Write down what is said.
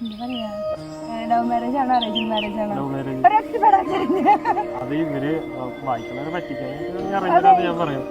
Love marriage ആണോ arrange marriage ആണോ? അത് ഇവര് വായിക്കുന്നവരെ പറ്റിക്കാൻ ഞാൻ പറയാം.